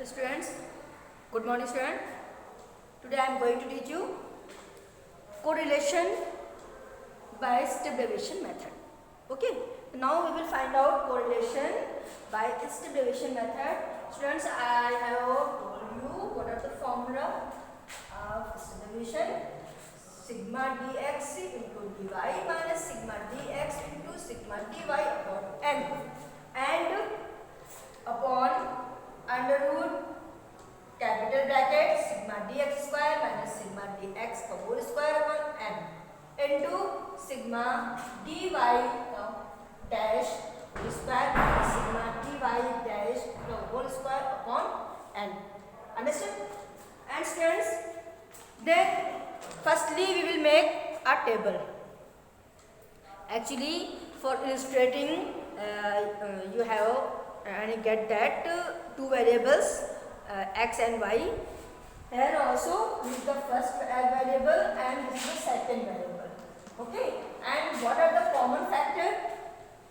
students. Good morning, student. Today I am going to teach you correlation by step deviation method. Okay. Now we will find out correlation by step deviation method. Students, I have told you what are the formula of step deviation. Sigma dx into dy minus sigma dx into sigma dy upon n, and upon under root capital bracket sigma dx square minus sigma dx का whole square upon n into sigma dy dash square minus sigma dy dash the whole square upon n. Understand? And students, then firstly we will make a table. Actually, for illustrating you have and get that two variables x and y. Here also this is the first variable and this is the second variable. Okay, and what are the common factor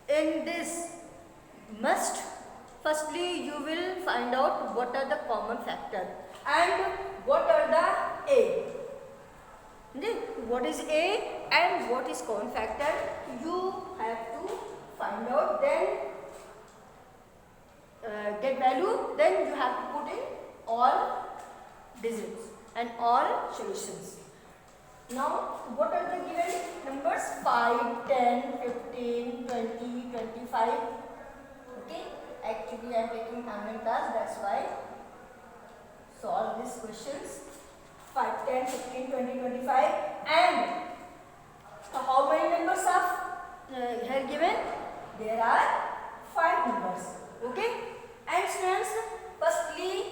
in this? Must firstly you will find out what are the common factor and what are the a. What is a and what is common factor, you have to find out, then get value, then you have to put in all digits and all solutions. Now what are the given numbers? 5, 10, 15, 20, 25. Okay, actually I am taking online class, that's why solve these questions. 5, 10, 15, 20, 25, and how many numbers are here given? There are 5 numbers. Okay, and students, firstly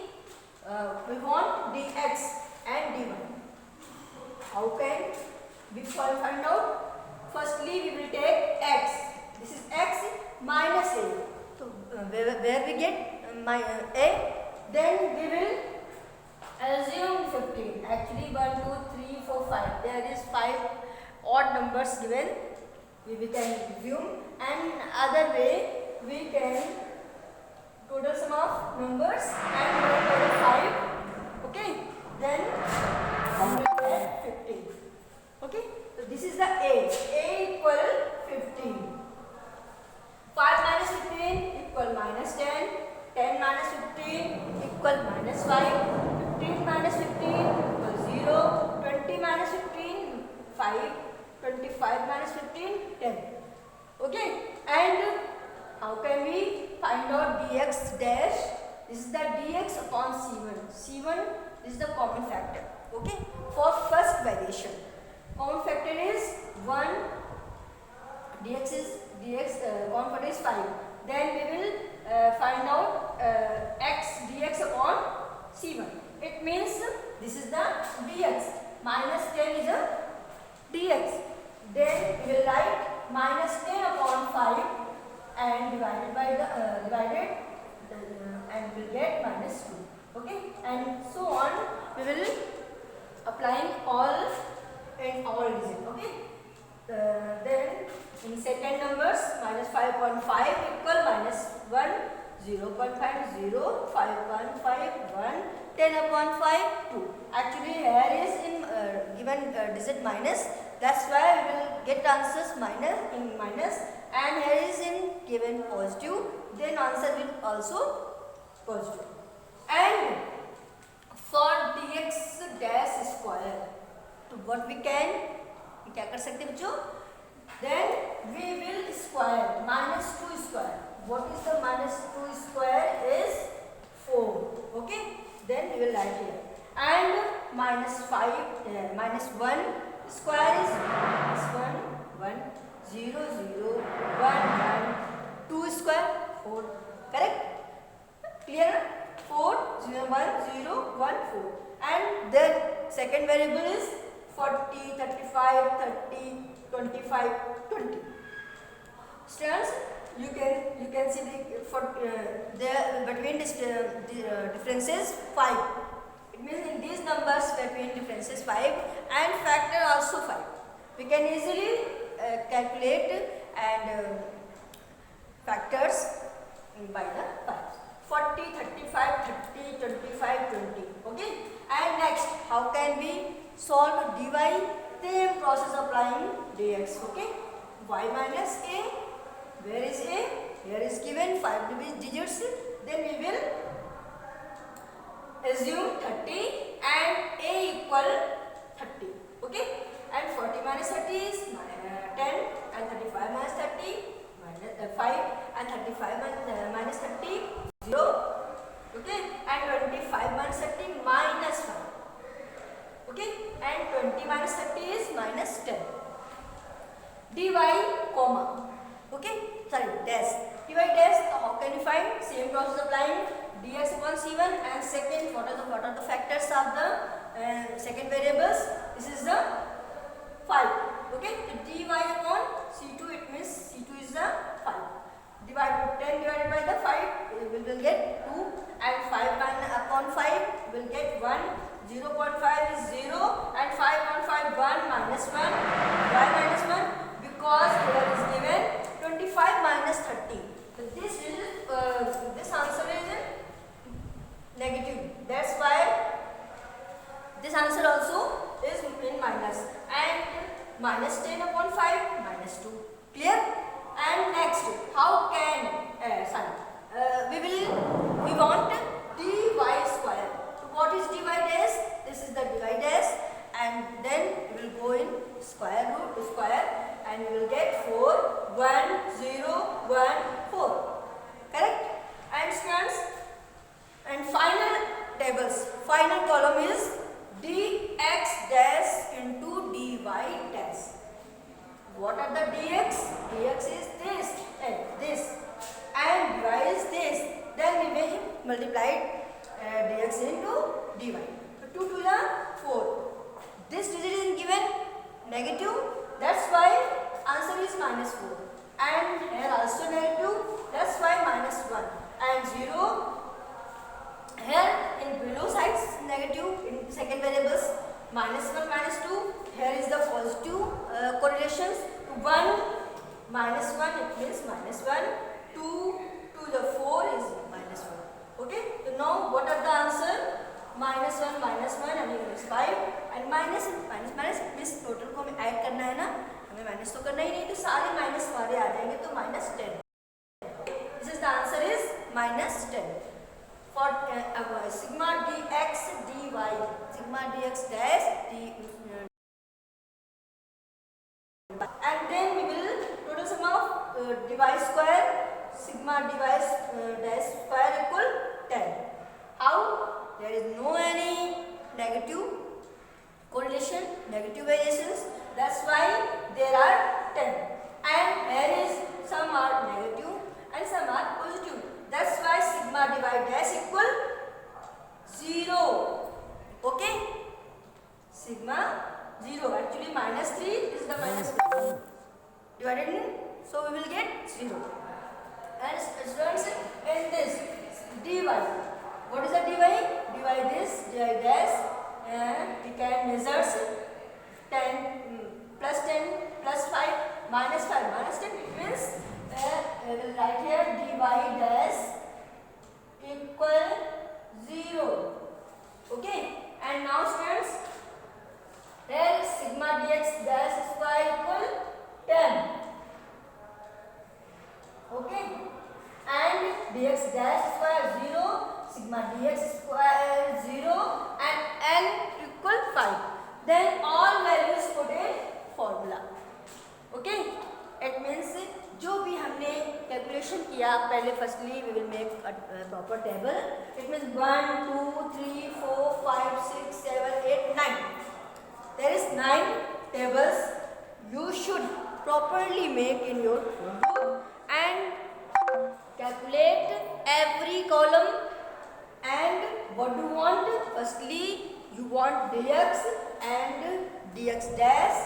we want dx and dy. How can we find out? Firstly we will take x. This is x minus a. So where we get a, then we will assume 15. Actually 1, 2, 3, 4, 5. There is 5 odd numbers given. We can assume, and other way we can total sum of numbers and multiply 5. Okay. Then we will get 15. Okay. So this is the a. A equal 15. 5 minus 15 equal minus 10. 10 minus 15 equal minus 5. 15 minus 15 equals 0, 20 minus 15, 5, 25 minus 15, 10. Okay, and how can we find out dx dash? This is the dx upon c1. c1 is the common factor. Okay, for first variation, common factor is 1, common factor is 5. Then we will find out x dx upon c1. It means this is the dx, minus 10 is a dx. Then we will write minus 10 upon 5 and divided by the and we will get minus 2. Okay, and so on. We will applying all in all digits. Okay. Then in second numbers, minus 5.5 equal minus 1, 0.5, 0, 5.5, 1, 10 upon 5, 2. Actually here is in given digit minus, that's why we will get answers minus in minus, and here is in given positive, then answer will also positive. And for dx dash square, तो what we can क्या कर सकते हैं बच्चों? Then we will square minus 2 square. What is the minus 2 square is 4. Okay. Then we will write here. And minus 5, minus 1 square is minus 1, 1, 0, 0, 1, 1, 2 square, 4. Correct? Clear? 4, 0, 1, 0, 1, 4. And the second variable is 40, 35, 30, 25, 20. Students, you can see the between this differences 5. It means in these numbers between differences 5 and factor also 5. We can easily calculate and factors by the 5. 40, 35, 30, 25, 20. Okay. And next, how can we solve dy? Same process applying dx. Okay. Y minus a. Where is a? Here is given 5 digits. Then we will assume 30 and a equal 30. Okay. And 40 minus 30 is 10 and 35 minus 30 minus 5 and 35 minus 30 0. Okay. And 25 minus 30 minus 5. Okay. And 20 minus 30 is minus 10. dy comma. Okay. Sorry, dash. dy dash. How can you find? Same process applying dx upon c1 and second what are the factors of the second variables? This is the 5. Okay. So dy upon c2, it means c2 is the 5. Divide 10 divided by the 5, we will get 2 and 5 upon 5 will get 1. 0.5 is 0 and 5 on 5 1 minus 1. Why minus 1? Because here is given 25 minus 30. So this answer is negative. That's why this answer also is in minus. And minus 10 upon 5 minus 2. Clear? And next, how can we want dy square. So what is dy dash? This is the dy dash, and then we will go in square and we will get 4 1 0 1 4. Correct? And students, and final column is dx dash into dy dash. What are the dx? Dx is this and this, and dy is this. Then we will multiply dx into dy. So 2 to the 4. This digit is given negative. That's why answer is minus 4. And here also negative. That's why minus 1. And 0. Here in below sides negative in second variables. Minus 1 minus 2. Here is the positive correlations. 1 minus 1, it means minus 1. 2 to the 4 is minus 1. Okay. So now what are the answer? minus 1 and here is 5 and minus means total को हमें add करना है ना, हमें minus तो करना ही नहीं, तो सारे माइनस हमारे आ जाएंगे, तो minus 10. This is the answer is minus 10 for sigma dx dy, sigma dx dash d, and then we will total sum of dy square sigma dy dash square equal 10. How? There is no any negative correlation, negative variations. That's why there are 10. And here is some are negative and some are positive. That's why sigma dy dash equal 0. Okay? Sigma 0. Actually minus 3 is the minus 1. Divided in, so we will get 0. And students, in this dy. What is the dy? Dy this, dy dash, we can measure 10 plus 10 plus 5 minus 5 minus 10. It means we will write here dy dash equal 0. Okay. And now students, here sigma dx dash square equal 10. Okay. And dx dash square 0. Sigma dx square 0 and n equal 5. Then all values put in formula. Okay. It means जो भी हमने calculation किया पहले, firstly we will make a proper table. It means 1 2 3 4 5 6 7 8 9. There is 9 tables you should properly make in your book and calculate every column. And what do you want? Firstly, you want dx and dx dash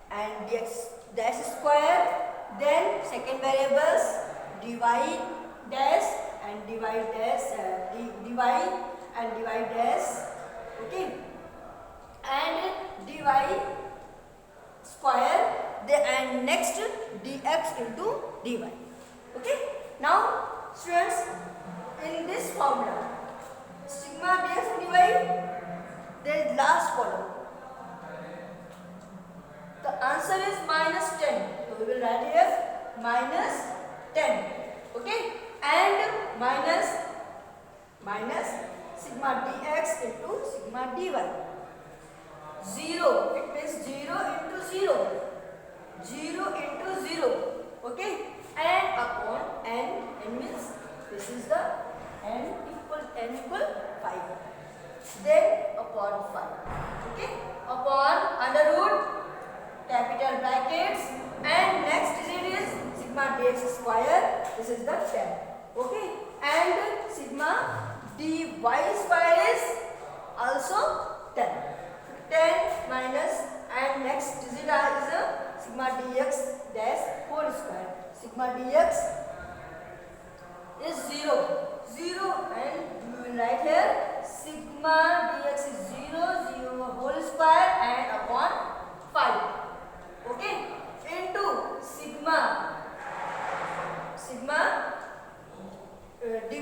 and dx dash square. Then second variables dy dash and dy dash, dy and dy dash. Okay. And dy square. And next dx into dy. Okay. Now students, in this formula, sigma sigma dx and dy, then last column. The answer is minus 10. So we will write here minus 10. Okay, and minus sigma dx into sigma dy. 0, it means 0 into 0. 0 into 0. Okay, and upon n means this is the n equal 5. Then upon 5. Okay, upon under root capital brackets, and next digit is sigma dx square. This is the 10. Okay, and sigma dy square is also 10. 10 minus, and next digit is sigma dx dash whole square. Sigma dx is 0, and we will write here sigma dx is 0 whole square and upon 5. Okay, into sigma dy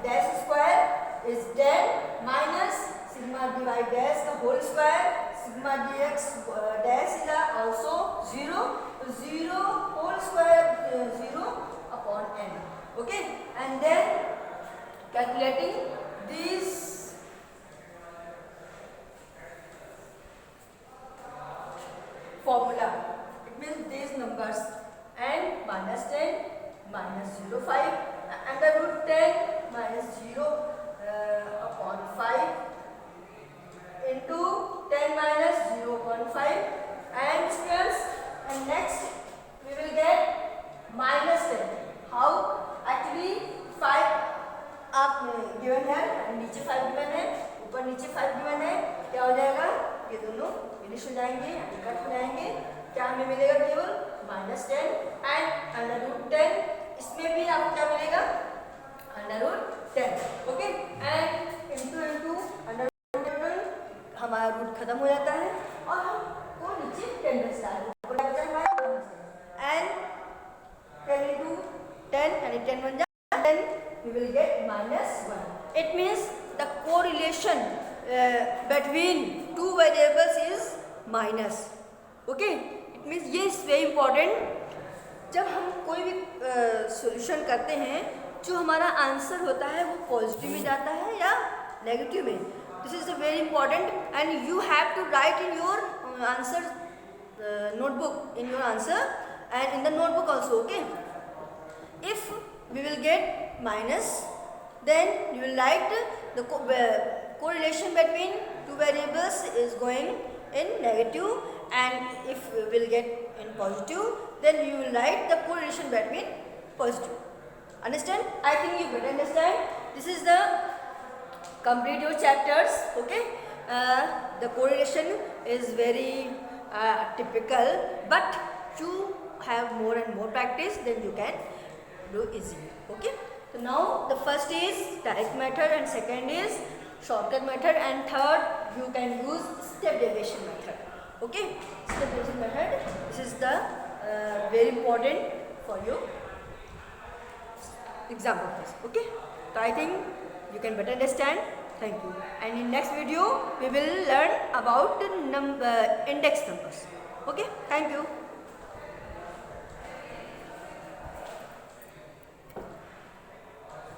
dash square is 10 minus sigma dy dash the whole square. Sigma dx dash is also 0 whole square 0 upon n. Okay, and then calculating these formula, it means these numbers, and minus 10 minus 0.5 under root 10 minus 0 upon 5 into 10 minus 0.5 and squares, and next we will get minus 10. How? Actually 5 आप given है, नीचे 5 given है, ऊपर नीचे 5 given है, क्या हो जाएगा? ये दोनों फिनिश हो जाएंगे, कट हो जाएंगे. क्या हमें मिलेगा? केवल minus 10 एंड अंडर रूट 10. इसमें भी आपको क्या मिलेगा? Under root 10. Okay, and into under root हमारा रूट खत्म हो जाता है और हमको नीचे 10 बचता है. ऊपर बचा है एंड 10 into 10 and 10 बन जाए, then we will get minus 1. It means the correlation between two variables is minus. Okay, it means ये is very important. जब हम कोई भी सॉल्यूशन करते हैं, जो हमारा आंसर होता है वो पॉजिटिव में जाता है या नेगेटिव में. This is very important and you have to write in your answer notebook, in your answer and in the notebook also. Okay, if we will get minus, then you will write the correlation between two variables is going in negative, and if we will get in positive, then you will write the correlation between positive. Understand? I think you will understand. This is the complete your chapters. Okay, the correlation is very typical, but you have more and more practice, then you can do easily. Okay, so now the first is direct method and second is shortcut method and third you can use step deviation method. Okay, step deviation method, this is the very important for your exam purpose. Okay, so I think you can better understand. Thank you. And in next video we will learn about the index numbers. Okay, thank you.